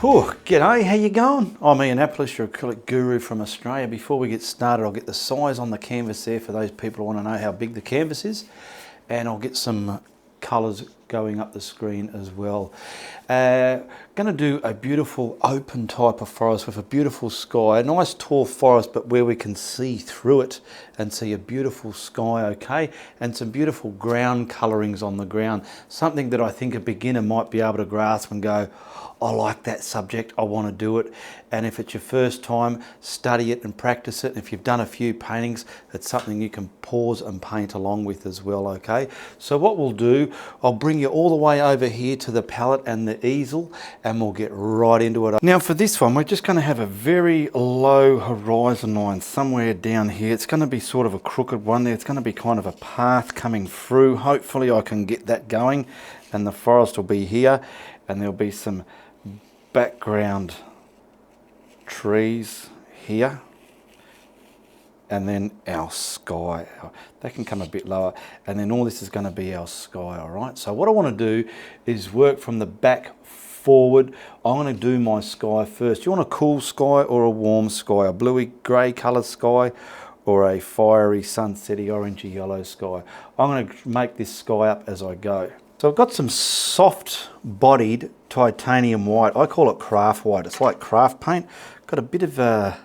G'day, how you going? I'm Ianapolis, your acrylic guru from Australia. Before we get started, I'll get the size on the canvas there for those people who want to know how big the canvas is, and I'll get some colours going up the screen as well. Going to do a beautiful open type of forest with a beautiful sky, a nice tall forest but where we can see through it and see a beautiful sky, okay, and some beautiful ground colourings on the ground, something that I think a beginner might be able to grasp and go, I like that subject, I want to do it. And if it's your first time, study it and practice it. And if you've done a few paintings, it's something you can pause and paint along with as well, okay? So what we'll do, I'll bring you all the way over here to the palette and the easel, and we'll get right into it. Now for this one, we're just going to have a very low horizon line somewhere down here. It's going to be sort of a crooked one there. It's going to be kind of a path coming through. Hopefully I can get that going, and the forest will be here, and there'll be some background trees here, and then our sky. They can come a bit lower, and then all this is going to be our sky. All right, so what I want to do is work from the back forward. I'm going to do my sky first. You want a cool sky or a warm sky, a bluey grey coloured sky, or a fiery sunsetty orangey yellow sky? I'm going to make this sky up as I go. So I've got some soft bodied titanium white. I call it craft white. It's like craft paint. Got a bit of a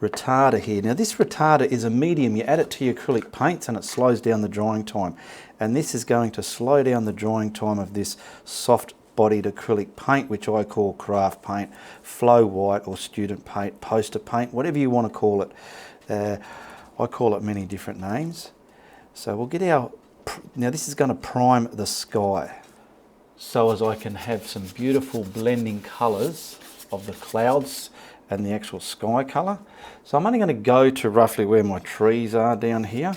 retarder here. Now this retarder is a medium. You add it to your acrylic paints and it slows down the drying time. And this is going to slow down the drying time of this soft bodied acrylic paint, which I call craft paint, flow white, or student paint, poster paint, whatever you want to call it. I call it many different names. So we'll get our, now this is going to prime the sky, so as I can have some beautiful blending colours of the clouds and the actual sky colour. So I'm only going to go to roughly where my trees are down here,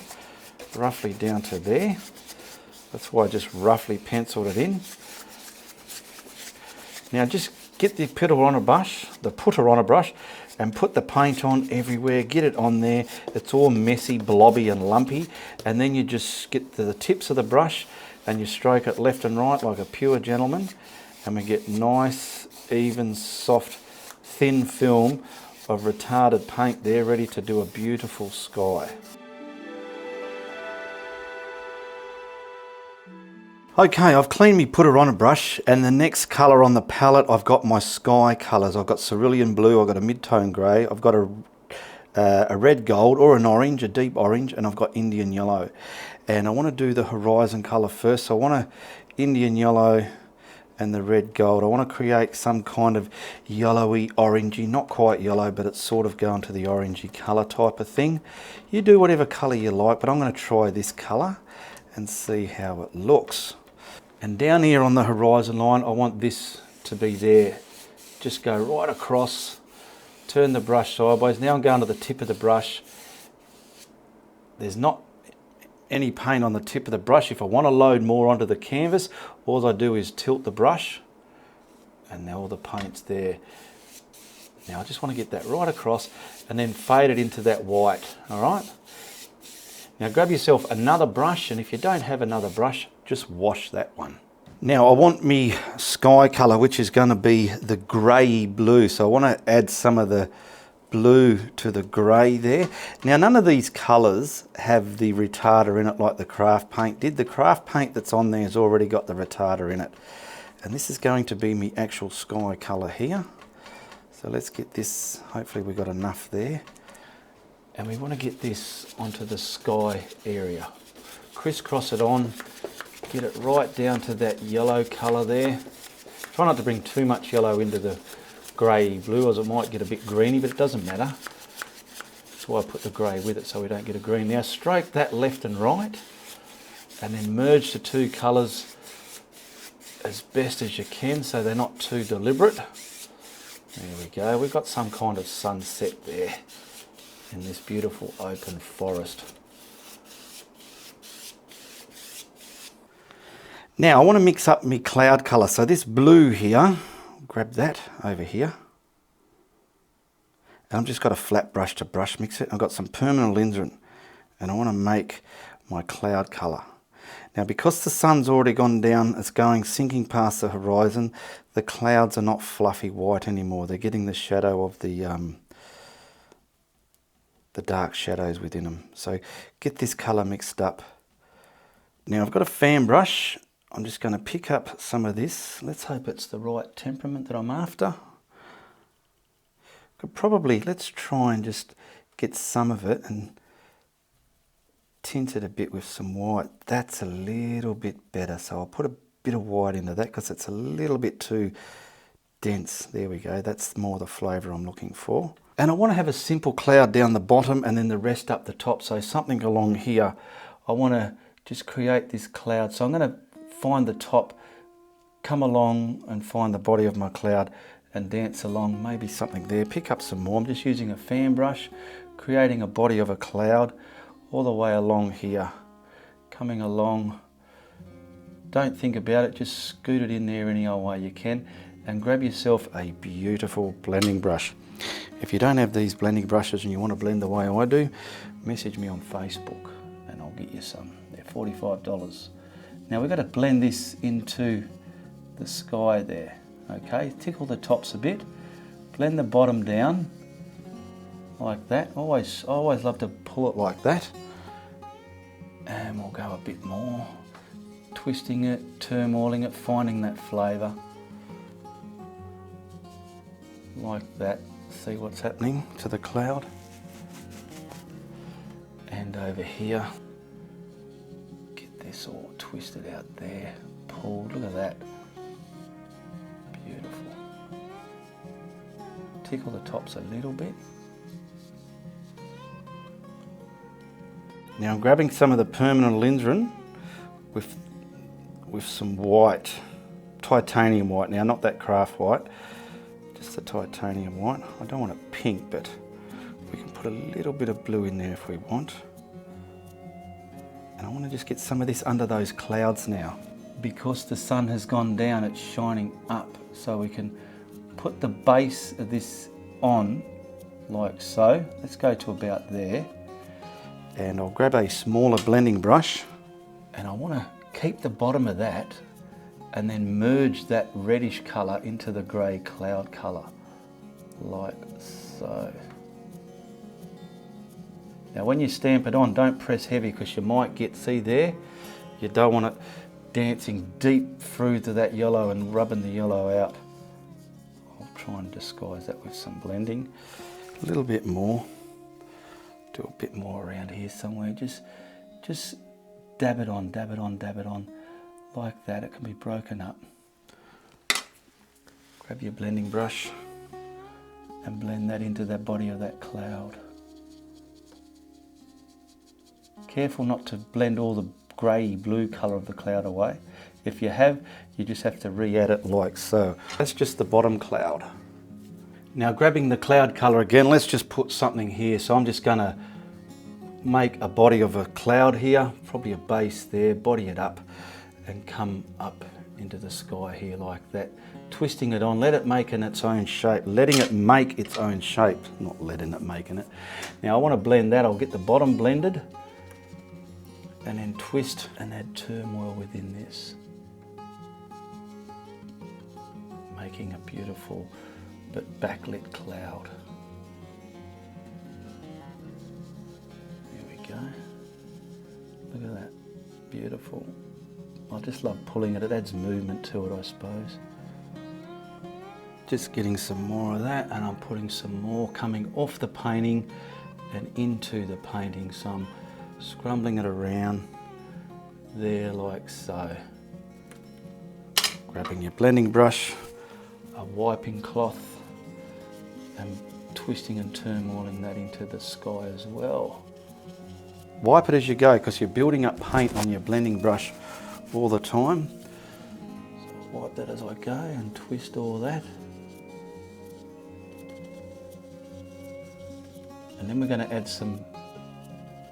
roughly down to there. That's why I just roughly penciled it in. Now just get the putter on a brush, and put the paint on everywhere. Get it on there. It's all messy, blobby and lumpy, and then you just get to the tips of the brush and you stroke it left and right like a pure gentleman, and we get nice, even, soft, thin film of retarded paint there, ready to do a beautiful sky. Okay, I've cleaned me putter on a brush, and the next colour on the palette, I've got my sky colours. I've got cerulean blue, I've got a mid-tone grey, I've got a red gold or an orange, a deep orange, and I've got Indian yellow. And I want to do the horizon colour first, so I want a Indian yellow and the red gold. I want to create some kind of yellowy, orangey, not quite yellow, but it's sort of going to the orangey colour type of thing. You do whatever colour you like, but I'm going to try this colour and see how it looks. And down here on the horizon line, I want this to be there. Just go right across, turn the brush sideways. Now I'm going to the tip of the brush. There's not any paint on the tip of the brush. If I want to load more onto the canvas, all I do is tilt the brush, and now all the paint's there. Now I just want to get that right across and then fade it into that white, all right? Now grab yourself another brush, and if you don't have another brush, just wash that one. Now I want me sky colour, which is going to be the grey blue. So I want to add some of the blue to the grey there. Now none of these colours have the retarder in it like the craft paint did. The craft paint that's on there has already got the retarder in it. And this is going to be my actual sky colour here. So let's get this, hopefully we've got enough there. And we want to get this onto the sky area. Crisscross it on, get it right down to that yellow colour there. Try not to bring too much yellow into the grey blue, as it might get a bit greeny, but it doesn't matter. That's why I put the grey with it, so we don't get a green. Now stroke that left and right, and then merge the two colours as best as you can so they're not too deliberate. There we go, we've got some kind of sunset there in this beautiful open forest. Now I want to mix up my cloud colour. So this blue here, grab that over here. And I've just got a flat brush to brush mix it. I've got some permanent linseed, and I want to make my cloud colour. Now because the sun's already gone down, it's sinking past the horizon, the clouds are not fluffy white anymore. They're getting the shadow of the dark shadows within them. So get this colour mixed up. Now I've got a fan brush. I'm just going to pick up some of this. Let's hope it's the right temperament that I'm after. Let's try and just get some of it and tint it a bit with some white. That's a little bit better. So I'll put a bit of white into that because it's a little bit too dense. There we go. That's more the flavour I'm looking for. And I want to have a simple cloud down the bottom and then the rest up the top. So something along here. I want to just create this cloud. So I'm going to find the top, come along and find the body of my cloud and dance along, maybe something there. Pick up some more. I'm just using a fan brush, creating a body of a cloud all the way along here. Coming along. Don't think about it, just scoot it in there any old way you can and grab yourself a beautiful blending brush. If you don't have these blending brushes and you want to blend the way I do, message me on Facebook and I'll get you some. They're $45. Now we've got to blend this into the sky there. Okay, tickle the tops a bit, blend the bottom down like that. I always love to pull it like that. And we'll go a bit more, twisting it, turmoiling it, finding that flavour. Like that. See what's happening to the cloud. And over here, get this all twisted out there, pulled, look at that. Beautiful. Tickle the tops a little bit. Now I'm grabbing some of the permanent alizarin with some white, titanium white. Now not that craft white, just the titanium white. I don't want it pink, but we can put a little bit of blue in there if we want. And I want to just get some of this under those clouds now. Because the sun has gone down, it's shining up, so we can put the base of this on like so. Let's go to about there. And I'll grab a smaller blending brush and I want to keep the bottom of that and then merge that reddish colour into the grey cloud colour, like so. Now when you stamp it on, don't press heavy because you might get, see there, you don't want it dancing deep through to that yellow and rubbing the yellow out. I'll try and disguise that with some blending. A little bit more. Do a bit more around here somewhere. Just dab it on, dab it on, dab it on. Like that, it can be broken up. Grab your blending brush and blend that into the body of that cloud. Careful not to blend all the grey blue colour of the cloud away. If you have, you just have to re-add it like so. That's just the bottom cloud. Now grabbing the cloud colour again, let's just put something here. So I'm just going to make a body of a cloud here, probably a base there, body it up and come up into the sky here like that. Twisting it on, let it make in its own shape, letting it make its own shape, not letting it making it. Now I want to blend that, I'll get the bottom blended and then twist and add turmoil within this. Making a beautiful but backlit cloud. There we go. Look at that, beautiful. I just love pulling it, it adds movement to it I suppose. Just getting some more of that and I'm putting some more coming off the painting and into the painting. So I'm scrumbling it around there like so. Grabbing your blending brush, a wiping cloth and twisting and turmoiling that into the sky as well. Wipe it as you go because you're building up paint on your blending brush all the time. So wipe that as I go and twist all that. And then we're going to add some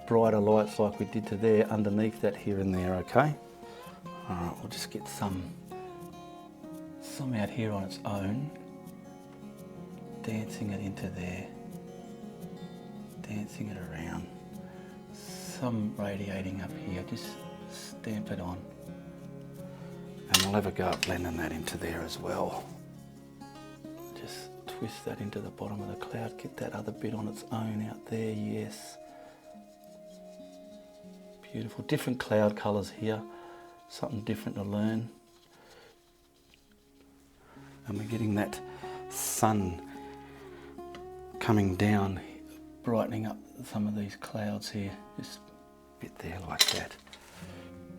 brighter lights like we did to there underneath that here and there, okay? Alright, we'll just get some out here on its own. Dancing it into there. Dancing it around. Some radiating up here. Just stamp it on. And we'll have a go at blending that into there as well. Just twist that into the bottom of the cloud, get that other bit on its own out there, yes. Beautiful, different cloud colours here, something different to learn. And we're getting that sun coming down, brightening up some of these clouds here, just a bit there like that.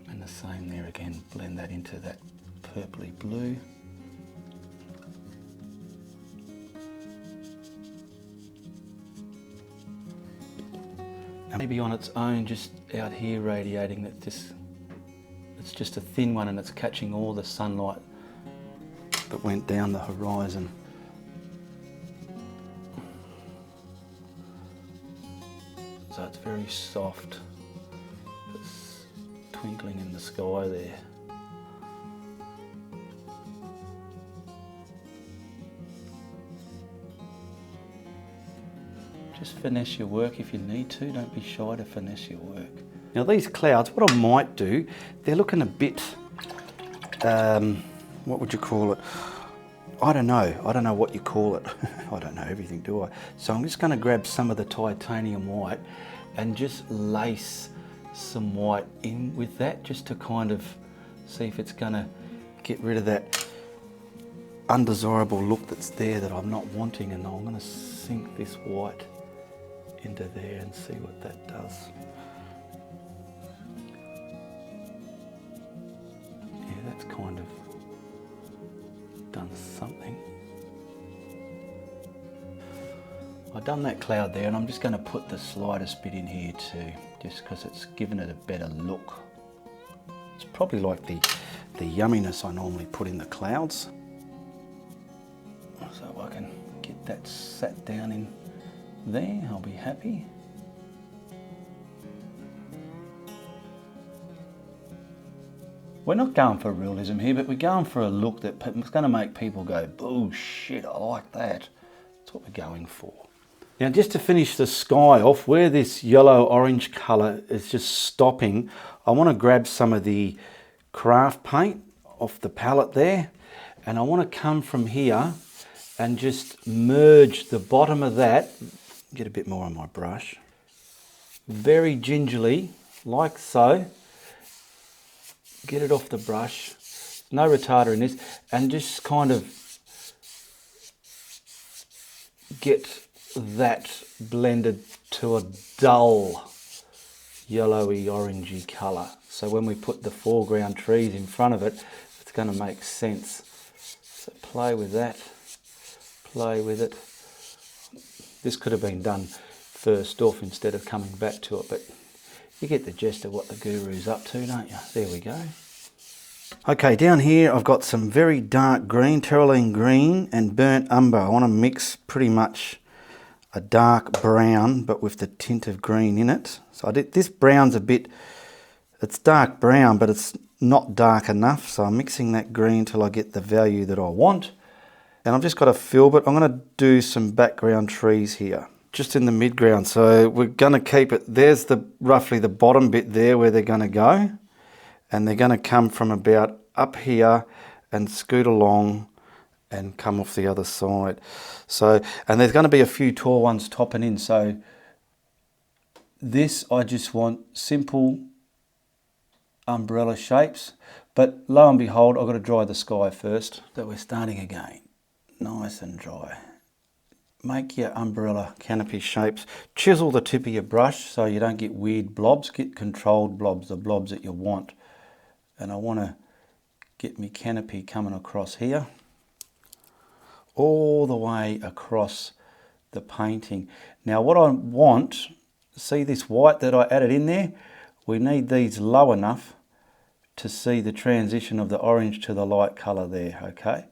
And the same there again, blend that into that purpley blue. And maybe on its own, just out here radiating, that it's just a thin one and it's catching all the sunlight that went down the horizon. So it's very soft. It's twinkling in the sky there. Just finesse your work if you need to. Don't be shy to finesse your work. Now these clouds, what I might do, they're looking a bit, what would you call it? I don't know what you call it. I don't know everything, do I? So I'm just going to grab some of the titanium white and just lace some white in with that, just to kind of see if it's going to get rid of that undesirable look that's there that I'm not wanting. And I'm going to sink this white into there and see what that does. Yeah, that's kind of done something. I've done that cloud there, and I'm just going to put the slightest bit in here too, just because it's given it a better look. It's probably like the yumminess I normally put in the clouds. So if I can get that sat down in there, I'll be happy. We're not going for realism here, but we're going for a look that's going to make people go, bullshit, I like that. That's what we're going for. Now just to finish the sky off, where this yellow-orange colour is just stopping, I want to grab some of the craft paint off the palette there, and I want to come from here and just merge the bottom of that, get a bit more on my brush, very gingerly, like so. Get it off the brush, no retarder in this, and just kind of get that blended to a dull yellowy orangey colour. So when we put the foreground trees in front of it, it's going to make sense. So play with that, play with it. This could have been done first off instead of coming back to it, but you get the gist of what the guru's up to, don't you? There we go. Okay, down here I've got some very dark green, Terylene green and burnt umber. I want to mix pretty much a dark brown, but with the tint of green in it. So this brown's a bit, it's dark brown, but it's not dark enough. So I'm mixing that green till I get the value that I want. And I've just got a filbert. I'm going to do some background trees here, just in the midground. So we're going to keep it, there's roughly the bottom bit there where they're going to go. And they're going to come from about up here and scoot along and come off the other side. So, and there's going to be a few tall ones topping in. So this, I just want simple umbrella shapes. But lo and behold, I've got to dry the sky first. So we're starting again, nice and dry. Make your umbrella canopy shapes. Chisel the tip of your brush so you don't get weird blobs. Get controlled blobs, the blobs that you want. And I want to get my canopy coming across here, all the way across the painting. Now what I want, see this white that I added in there? We need these low enough to see the transition of the orange to the light colour there, okay?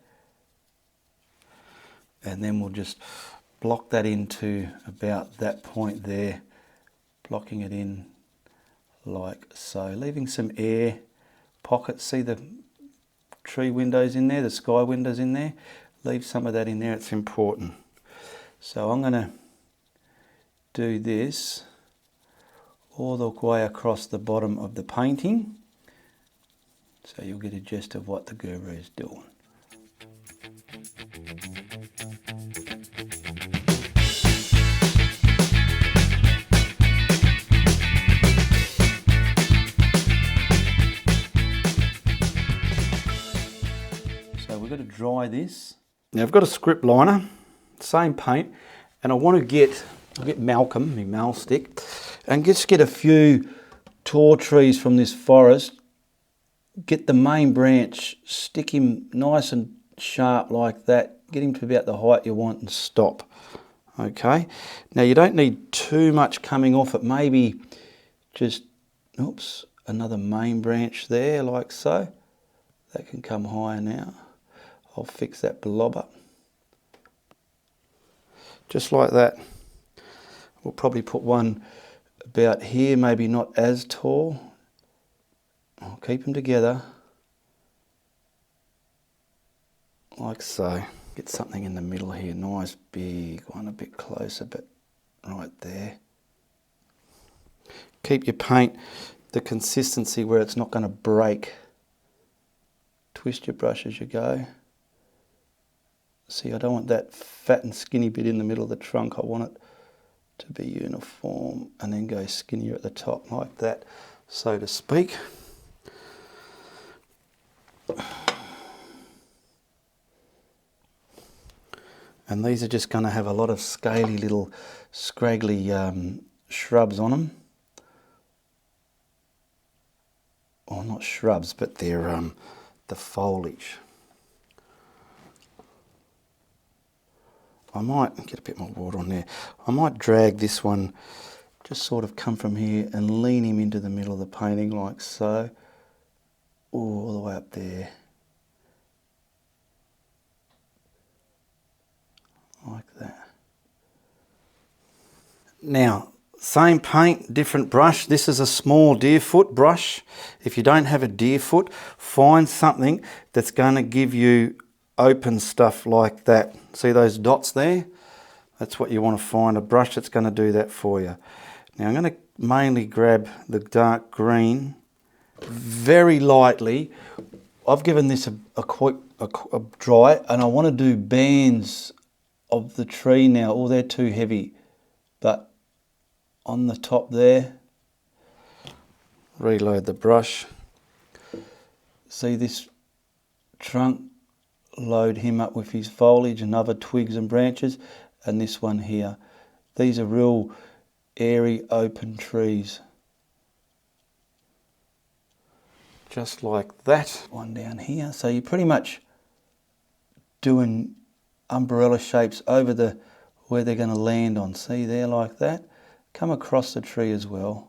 And then we'll just block that into about that point there, blocking it in like so, leaving some air pockets. See the tree windows in there, the sky windows in there? Leave some of that in there, it's important. So I'm going to do this all the way across the bottom of the painting, So you'll get a gist of what the guru is doing. So we've got to dry this. Now I've got a script liner, same paint, and I want to get Malcolm, my mal stick, and just get a few tall trees from this forest, get the main branch, stick him nice and sharp like that, get him to about the height you want and stop. Okay, now you don't need too much coming off it, maybe just, oops, another main branch there like so. That can come higher now. I'll fix that blob up. Just like that. We'll probably put one about here, maybe not as tall. I'll keep them together. Like so. Get something in the middle here, nice big one, a bit closer, but right there. Keep your paint the consistency where it's not going to break. Twist your brush as you go. See, I don't want that fat and skinny bit in the middle of the trunk. I want it to be uniform and then go skinnier at the top like that, so to speak. And these are just going to have a lot of scaly little scraggly shrubs on them. Or not shrubs, but they're the foliage. I might get a bit more water on there. I might drag this one, just sort of come from here and lean him into the middle of the painting like so. All the way up there. Like that. Now, same paint, different brush. This is a small deerfoot brush. If you don't have a deerfoot, find something that's going to give you open stuff like that. See those dots there? That's what you want to find, a brush that's going to do that for you. Now I'm going to mainly grab the dark green very lightly. I've given this a dry, and I want to do bands of the tree now. Oh, they're too heavy, but on the top there, reload the brush. See this trunk? Load him up with his foliage and other twigs and branches, and this one here. These are real airy open trees. Just like that. One down here. So you're pretty much doing umbrella shapes over where they're going to land on. See there like that? Come across the tree as well.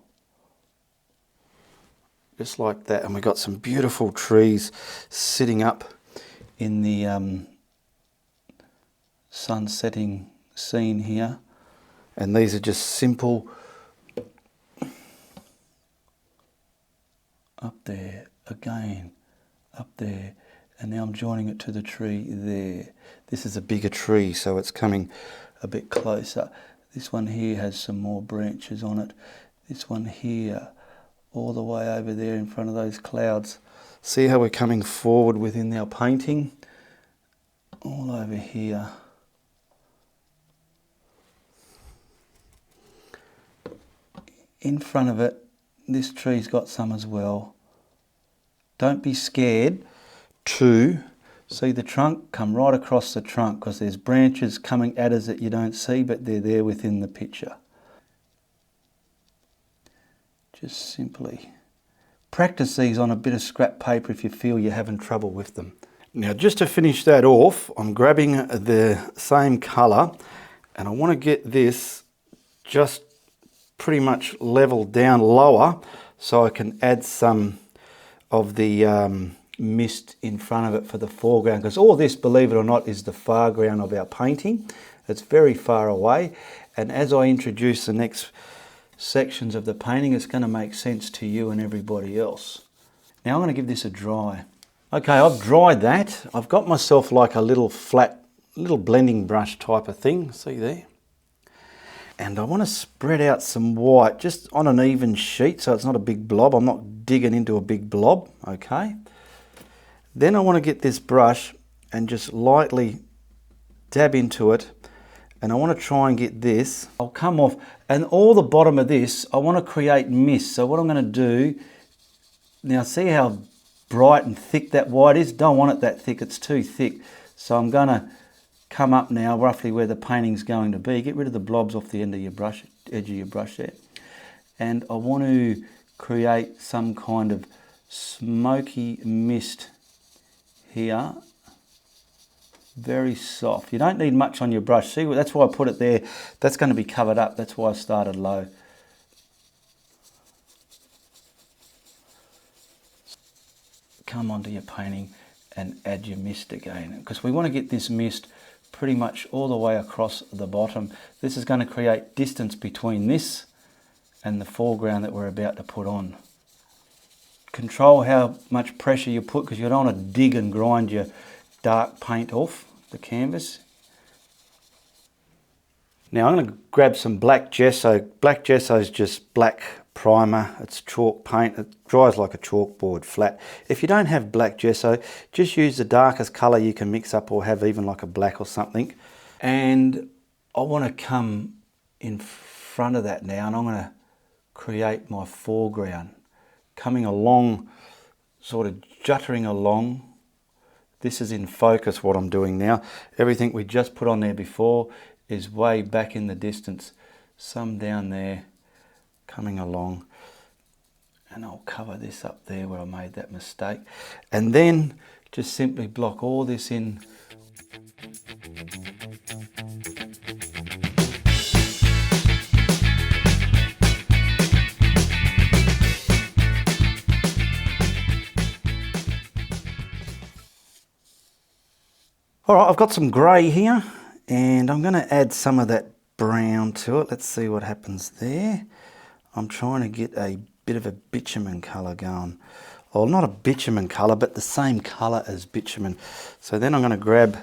Just like that. And we've got some beautiful trees sitting up in the sun setting scene here, and these are just simple up there again, up there, and now I'm joining it to the tree there. This is a bigger tree, so it's coming a bit closer. This one here has some more branches on it. This one here, all the way over there in front of those clouds. See how we're coming forward within our painting? All over here. In front of it, this tree's got some as well. Don't be scared to see the trunk, come right across the trunk, because there's branches coming at us that you don't see, but they're there within the picture. Just simply practice these on a bit of scrap paper if you feel you're having trouble with them. Now just to finish that off, I'm grabbing the same colour, and I want to get this just pretty much leveled down lower so I can add some of the mist in front of it for the foreground, because all this, believe it or not, is the foreground of our painting. It's very far away, and as I introduce the next sections of the painting, it's going to make sense to you and everybody else. Now I'm going to give this a dry. Okay, I've dried that. I've got myself like a little flat, little blending brush type of thing, see there? And I want to spread out some white just on an even sheet so it's not a big blob. I'm not digging into a big blob, okay? Then I want to get this brush and just lightly dab into it, and I want to try and get this. I'll come off, and all the bottom of this, I want to create mist. So what I'm going to do, now see how bright and thick that white is? Don't want it that thick, it's too thick. So I'm going to come up now roughly where the painting's going to be. Get rid of the blobs off the end of your brush, edge of your brush there. And I want to create some kind of smoky mist here. Very soft. You don't need much on your brush. See, that's why I put it there. That's going to be covered up. That's why I started low. Come onto your painting and add your mist again, because we want to get this mist pretty much all the way across the bottom. This is going to create distance between this and the foreground that we're about to put on. Control how much pressure you put, because you don't want to dig and grind your dark paint off the canvas. Now I'm going to grab some black gesso. Black gesso is just black primer. It's chalk paint. It dries like a chalkboard flat. If you don't have black gesso, just use the darkest colour you can mix up, or have even like a black or something. And I want to come in front of that now, and I'm going to create my foreground. Coming along, sort of juttering along. This is in focus what I'm doing now. Everything we just put on there before is way back in the distance. Some down there, coming along. And I'll cover this up there where I made that mistake. And then just simply block all this in. All right, I've got some grey here, and I'm going to add some of that brown to it. Let's see what happens there. I'm trying to get a bit of a bitumen colour going. Well, not a bitumen colour, but the same colour as bitumen. So then I'm going to grab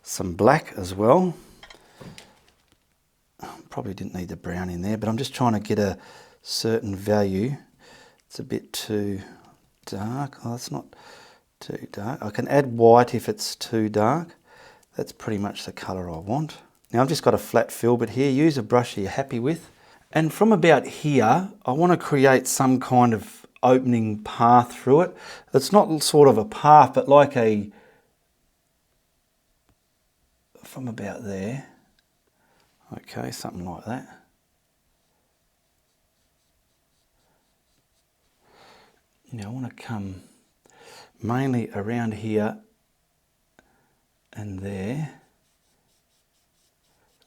some black as well. Probably didn't need the brown in there, but I'm just trying to get a certain value. It's a bit too dark. Oh, that's not too dark. I can add white if it's too dark. That's pretty much the colour I want. Now I've just got a flat filbert here. Use a brush you're happy with. And from about here, I want to create some kind of opening path through it. It's not sort of a path, but like a, from about there. Okay, something like that. Now I want to come mainly around here and there.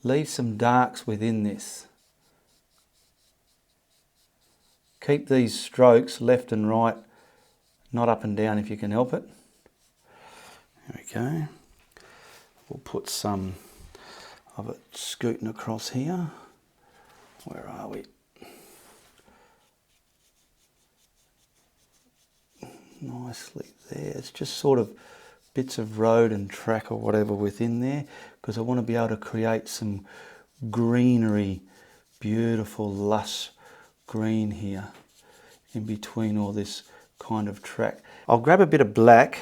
Leave some darks within this. Keep these strokes left and right, not up and down if you can help it. There we go. We'll put some of it scooting across here. Where are we? Nicely there. It's just sort of bits of road and track or whatever within there, because I want to be able to create some greenery, beautiful lush green here in between all this kind of track. I'll grab a bit of black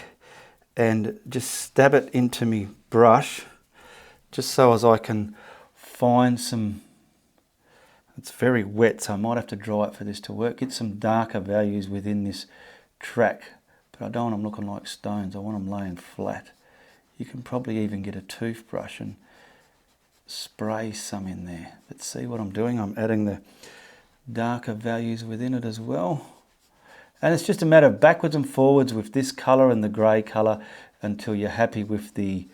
and just stab it into me brush, just so as I can find some. It's very wet, so I might have to dry it for this to work. Get some darker values within this track, but I don't want them looking like stones. I want them laying flat. You can probably even get a toothbrush and spray some in there. But see what I'm doing? I'm adding the darker values within it as well. And it's just a matter of backwards and forwards with this colour and the grey colour until you're happy with the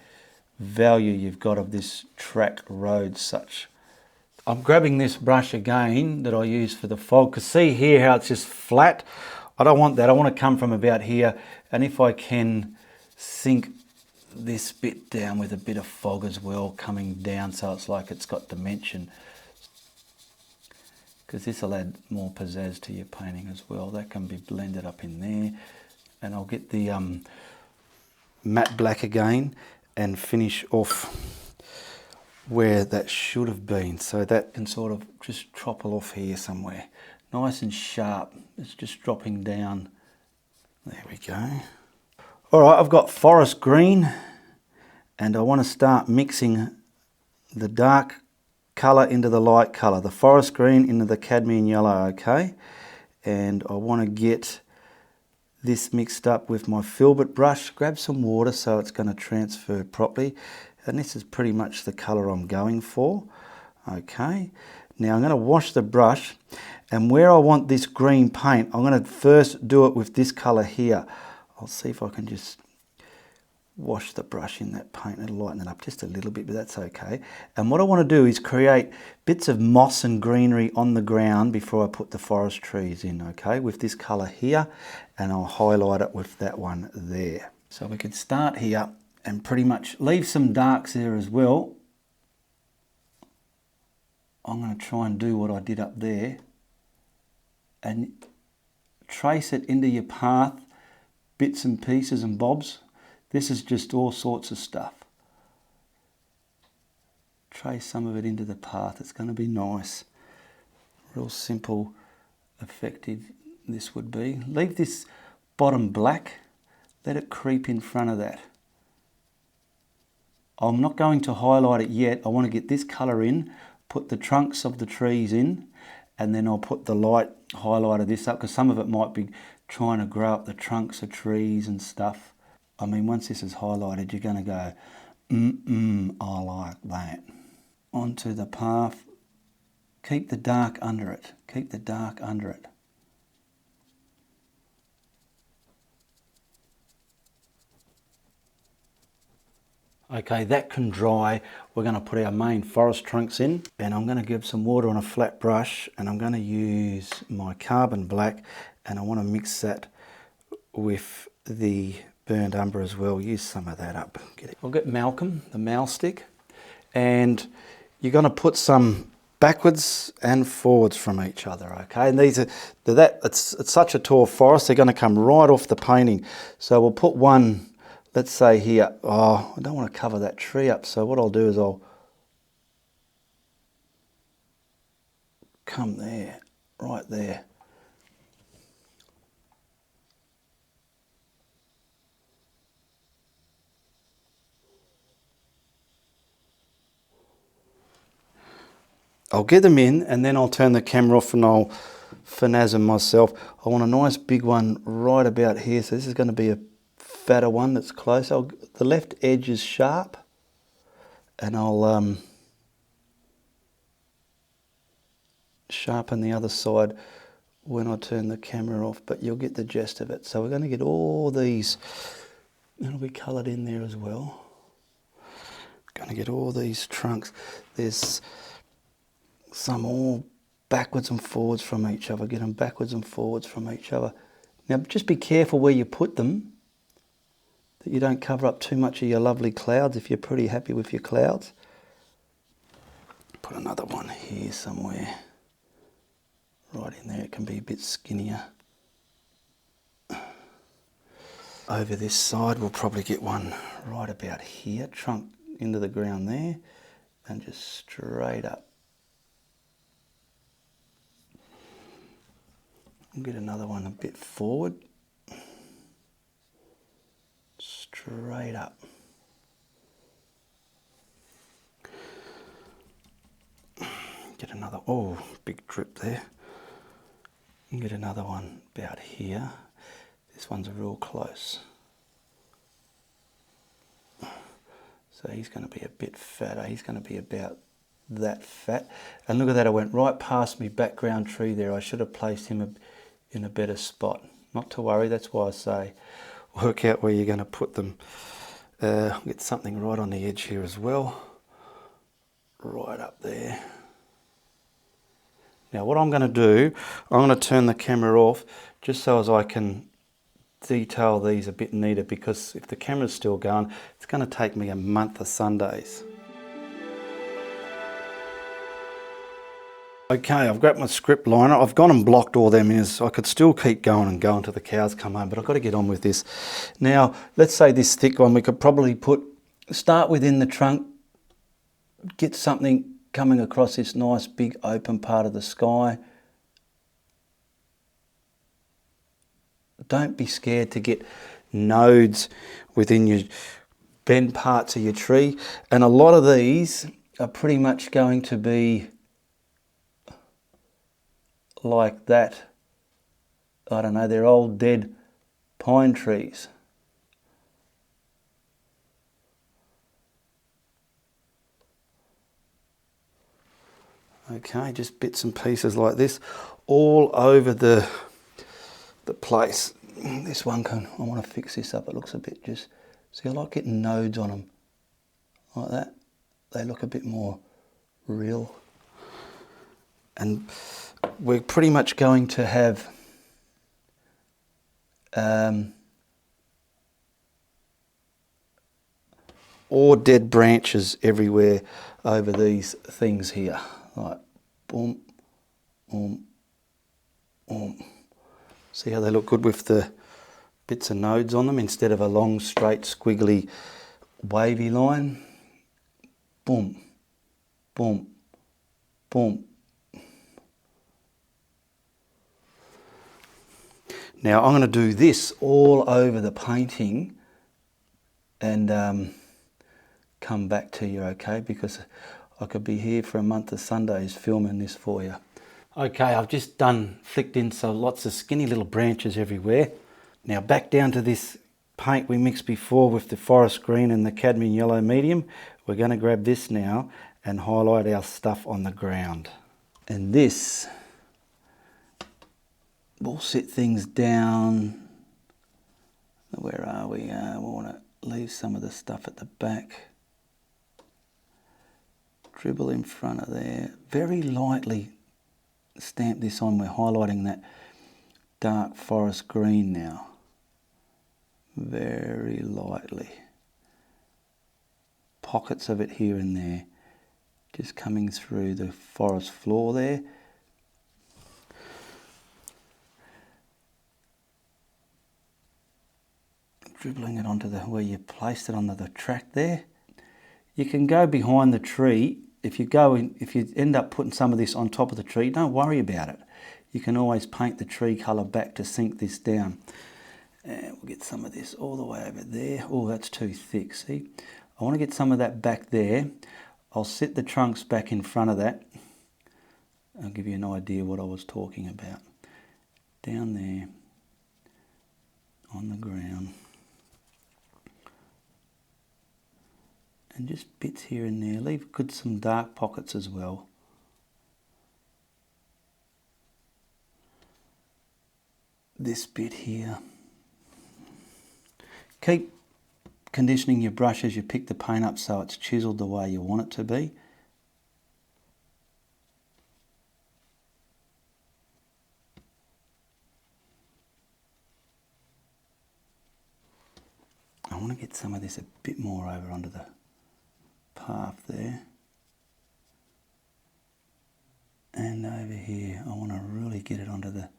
value you've got of this track road such. I'm grabbing this brush again that I use for the fog, because see here how it's just flat? I don't want that. I want to come from about here, and if I can sink this bit down with a bit of fog as well coming down, so it's like it's got dimension, because this will add more pizzazz to your painting as well. That can be blended up in there, and I'll get the matte black again and finish off where that should have been, so that can sort of just topple off here somewhere. Nice and sharp. It's just dropping down. There we go. All right, I've got forest green, and I want to start mixing the dark colour into the light colour, the forest green into the cadmium yellow, okay? And I want to get this mixed up with my filbert brush. Grab some water so it's going to transfer properly. And this is pretty much the colour I'm going for. Okay, now I'm going to wash the brush, and where I want this green paint, I'm going to first do it with this colour here. I'll see if I can just wash the brush in that paint. It'll lighten it up just a little bit, but that's okay. And what I want to do is create bits of moss and greenery on the ground before I put the forest trees in, okay, with this colour here, and I'll highlight it with that one there. So we can start here and pretty much leave some darks there as well. I'm going to try and do what I did up there and trace it into your path, bits and pieces and bobs. This is just all sorts of stuff. Trace some of it into the path. It's going to be nice. Real simple, effective this would be. Leave this bottom black. Let it creep in front of that. I'm not going to highlight it yet. I want to get this colour in, put the trunks of the trees in, and then I'll put the light highlight of this up, because some of it might be trying to grow up the trunks of trees and stuff. I mean, once this is highlighted, you're going to go, I like that. Onto the path. Keep the dark under it. Keep the dark under it. Okay, that can dry. We're going to put our main forest trunks in, and I'm going to give some water on a flat brush, and I'm going to use my carbon black, and I want to mix that with the burnt umber as well. Use some of that up. I'll get Malcolm, the Mal stick, and you're going to put some backwards and forwards from each other, okay? And these are it's such a tall forest, they're going to come right off the painting. So we'll put one, let's say here. Oh, I don't want to cover that tree up, so what I'll do is I'll come there, right there. I'll get them in, and then I'll turn the camera off and I'll finesse them myself. I want a nice big one right about here. So this is going to be a fatter one that's close. The left edge is sharp, and I'll sharpen the other side when I turn the camera off, but you'll get the gist of it. So we're going to get all these, that'll be coloured in there as well. Going to get all these trunks. There's some all backwards and forwards from each other. Get them backwards and forwards from each other. Now just be careful where you put them, that you don't cover up too much of your lovely clouds if you're pretty happy with your clouds. Put another one here somewhere. Right in there, it can be a bit skinnier. Over this side we'll probably get one right about here, trunk into the ground there, and just straight up. We'll get another one a bit forward, straight up. Get another, oh, big drip there. And get another one about here. This one's real close. So he's going to be a bit fatter. He's going to be about that fat. And look at that, I went right past my background tree there. I should have placed him in a better spot. Not to worry, that's why I say work out where you're going to put them. Get something right on the edge here as well. Right up there. Now what I'm going to do, I'm going to turn the camera off just so as I can detail these a bit neater, because if the camera's still going, it's going to take me a month of Sundays. Okay, I've got my script liner. I've gone and blocked all them in. I could still keep going and going until the cows come home, but I've got to get on with this. Now, let's say this thick one, we could probably start within the trunk, get something coming across this nice big open part of the sky. Don't be scared to get nodes within your bent parts of your tree. And a lot of these are pretty much going to be like that. I don't know, they're old dead pine trees. Okay, just bits and pieces like this all over the place. This one I want to fix this up. It looks a bit just, see, I like getting nodes on them like that. They look a bit more real. And we're pretty much going to have or dead branches everywhere over these things here, like boom, boom, boom. See how they look good with the bits of nodes on them instead of a long, straight, squiggly, wavy line. Boom, boom, boom. Now I'm going to do this all over the painting and come back to you, okay? Because I could be here for a month of Sundays filming this for you. Okay, I've just flicked in so lots of skinny little branches everywhere. Now back down to this paint we mixed before with the forest green and the cadmium yellow medium. We're going to grab this now and highlight our stuff on the ground. And this will sit things down. Where are we? We want to leave some of the stuff at the back. Dribble in front of there. Very lightly stamp this on. We're highlighting that dark forest green now. Very lightly. Pockets of it here and there. Just coming through the forest floor there. Dribbling it onto where you placed it onto the track there. You can go behind the tree. If you end up putting some of this on top of the tree, don't worry about it. You can always paint the tree colour back to sink this down. And we'll get some of this all the way over there. Oh, that's too thick, see? I want to get some of that back there. I'll sit the trunks back in front of that. I'll give you an idea what I was talking about. Down there, on the ground. And just bits here and there. Leave some dark pockets as well. This bit here. Keep conditioning your brush as you pick the paint up so it's chiseled the way you want it to be. I want to get some of this a bit more over onto the path there. And over here, I want to really get it onto the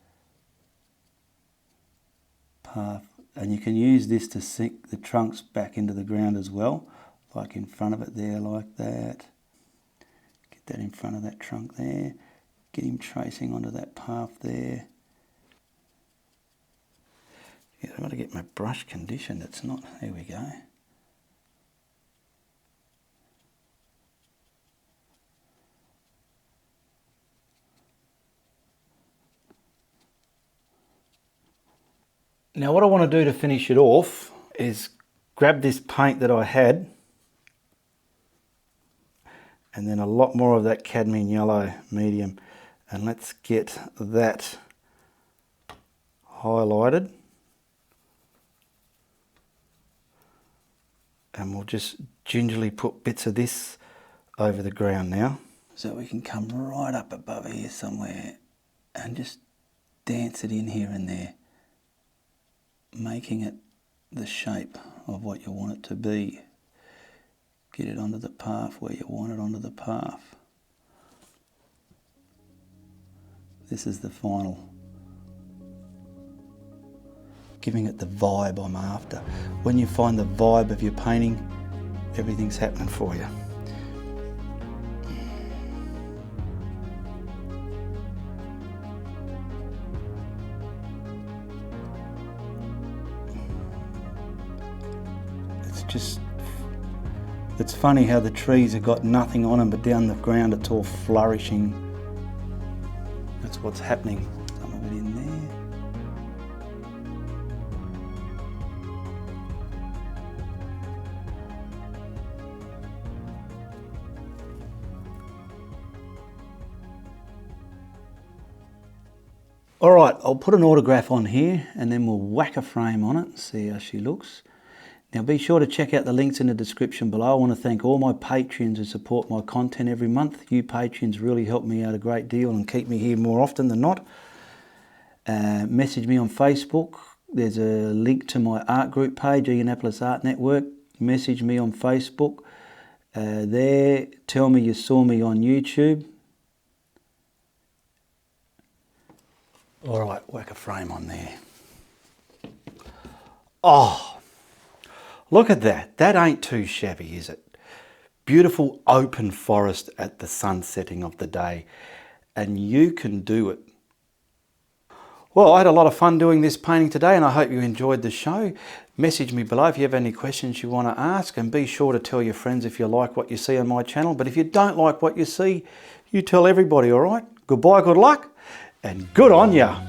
path. And you can use this to sink the trunks back into the ground as well, like in front of it there, like that. Get that in front of that trunk there. Get him tracing onto that path there. Yeah, I've got to get my brush conditioned. It's not, there we go. Now what I want to do to finish it off is grab this paint that I had and then a lot more of that cadmium yellow medium, and let's get that highlighted. And we'll just gingerly put bits of this over the ground now. So we can come right up above here somewhere and just dance it in here and there, making it the shape of what you want it to be. Get it onto the path where you want it onto the path. This is the final. Giving it the vibe I'm after. When you find the vibe of your painting, everything's happening for you. just, it's funny how the trees have got nothing on them, but down the ground it's all flourishing. That's what's happening. Some of it in there. All right, I'll put an autograph on here and then we'll whack a frame on it and see how she looks. Now be sure to check out the links in the description below. I want to thank all my Patreons who support my content every month. You Patreons really help me out a great deal and keep me here more often than not. Message me on Facebook. There's a link to my art group page, Ianapolis Art Network. Message me on Facebook. There, tell me you saw me on YouTube. All right, whack a frame on there. Oh, look at that. That ain't too shabby, is it? Beautiful open forest at the sunsetting of the day. And you can do it. Well, I had a lot of fun doing this painting today and I hope you enjoyed the show. Message me below if you have any questions you want to ask, and be sure to tell your friends if you like what you see on my channel. But if you don't like what you see, you tell everybody, all right? Goodbye, good luck, and good on ya.